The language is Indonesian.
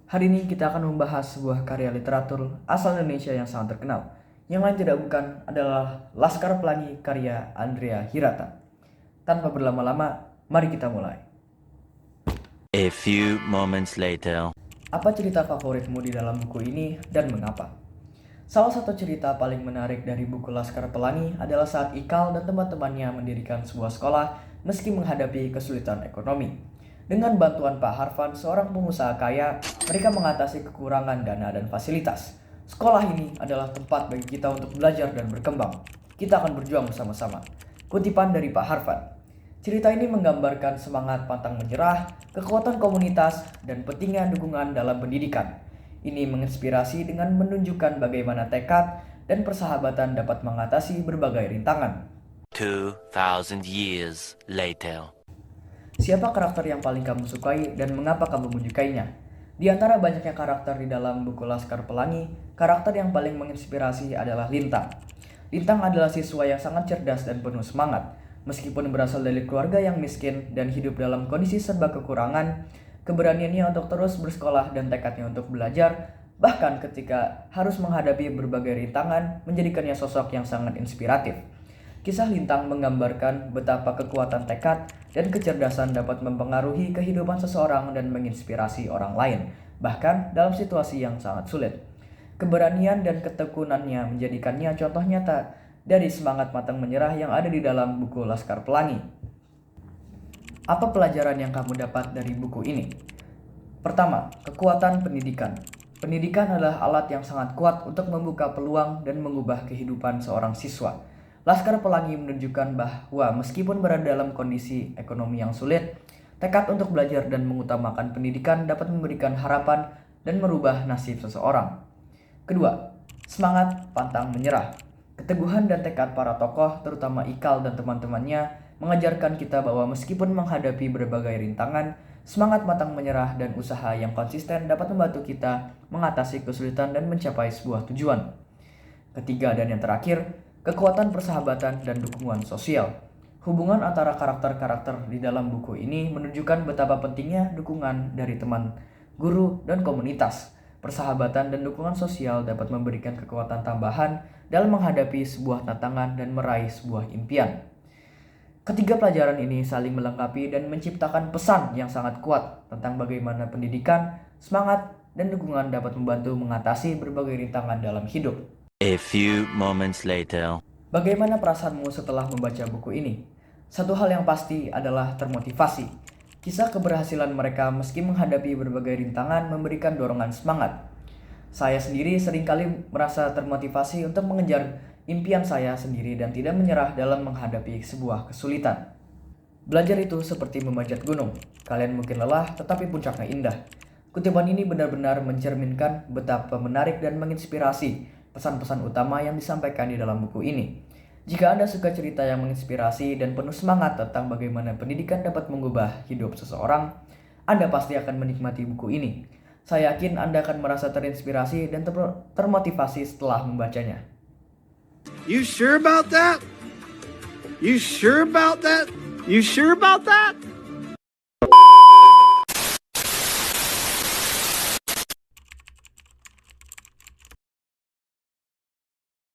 Hari ini kita akan membahas sebuah karya literatur asal Indonesia yang sangat terkenal. Yang lain tidak bukan adalah Laskar Pelangi karya Andrea Hirata. Tanpa berlama-lama, mari kita mulai. A few moments later. Apa cerita favoritmu di dalam buku ini dan mengapa? Salah satu cerita paling menarik dari buku Laskar Pelangi adalah saat Ikal dan teman-temannya mendirikan sebuah sekolah meski menghadapi kesulitan ekonomi. Dengan bantuan Pak Harvan, seorang pengusaha kaya, mereka mengatasi kekurangan dana dan fasilitas. Sekolah ini adalah tempat bagi kita untuk belajar dan berkembang. Kita akan berjuang bersama-sama. Kutipan dari Pak Harvan. Cerita ini menggambarkan semangat pantang menyerah, kekuatan komunitas, dan pentingnya dukungan dalam pendidikan. Ini menginspirasi dengan menunjukkan bagaimana tekad dan persahabatan dapat mengatasi berbagai rintangan. 2,000 years later. Siapa karakter yang paling kamu sukai dan mengapa kamu menyukainya? Di antara banyaknya karakter di dalam buku Laskar Pelangi, karakter yang paling menginspirasi adalah Lintang. Lintang adalah siswa yang sangat cerdas dan penuh semangat. Meskipun berasal dari keluarga yang miskin dan hidup dalam kondisi serba kekurangan, keberaniannya untuk terus bersekolah dan tekadnya untuk belajar, bahkan ketika harus menghadapi berbagai rintangan, menjadikannya sosok yang sangat inspiratif. Kisah Lintang menggambarkan betapa kekuatan tekad dan kecerdasan dapat mempengaruhi kehidupan seseorang dan menginspirasi orang lain, bahkan dalam situasi yang sangat sulit. Keberanian dan ketekunannya menjadikannya contoh nyata dari semangat pantang menyerah yang ada di dalam buku Laskar Pelangi. Apa pelajaran yang kamu dapat dari buku ini? Pertama, kekuatan pendidikan. Pendidikan adalah alat yang sangat kuat untuk membuka peluang dan mengubah kehidupan seorang siswa. Laskar Pelangi menunjukkan bahwa meskipun berada dalam kondisi ekonomi yang sulit, tekad untuk belajar dan mengutamakan pendidikan dapat memberikan harapan dan merubah nasib seseorang. Kedua, semangat pantang menyerah. Keteguhan dan tekad para tokoh, terutama Ikal dan teman-temannya, mengajarkan kita bahwa meskipun menghadapi berbagai rintangan, semangat pantang menyerah dan usaha yang konsisten dapat membantu kita mengatasi kesulitan dan mencapai sebuah tujuan. Ketiga dan yang terakhir, kekuatan persahabatan dan dukungan sosial. Hubungan antara karakter-karakter di dalam buku ini menunjukkan betapa pentingnya dukungan dari teman, guru, dan komunitas. Persahabatan dan dukungan sosial dapat memberikan kekuatan tambahan dalam menghadapi sebuah tantangan dan meraih sebuah impian. Ketiga pelajaran ini saling melengkapi dan menciptakan pesan yang sangat kuat tentang bagaimana pendidikan, semangat, dan dukungan dapat membantu mengatasi berbagai rintangan dalam hidup. A few moments later. Bagaimana perasaanmu setelah membaca buku ini? Satu hal yang pasti adalah termotivasi. Kisah keberhasilan mereka meski menghadapi berbagai rintangan memberikan dorongan semangat. Saya sendiri seringkali merasa termotivasi untuk mengejar impian saya sendiri dan tidak menyerah dalam menghadapi sebuah kesulitan. Belajar itu seperti memanjat gunung. Kalian mungkin lelah, tetapi puncaknya indah. Kutipan ini benar-benar mencerminkan betapa menarik dan menginspirasi pesan-pesan utama yang disampaikan di dalam buku ini. Jika Anda suka cerita yang menginspirasi dan penuh semangat tentang bagaimana pendidikan dapat mengubah hidup seseorang, Anda pasti akan menikmati buku ini. Saya yakin Anda akan merasa terinspirasi dan termotivasi setelah membacanya. You sure about that? You sure about that? You sure about that?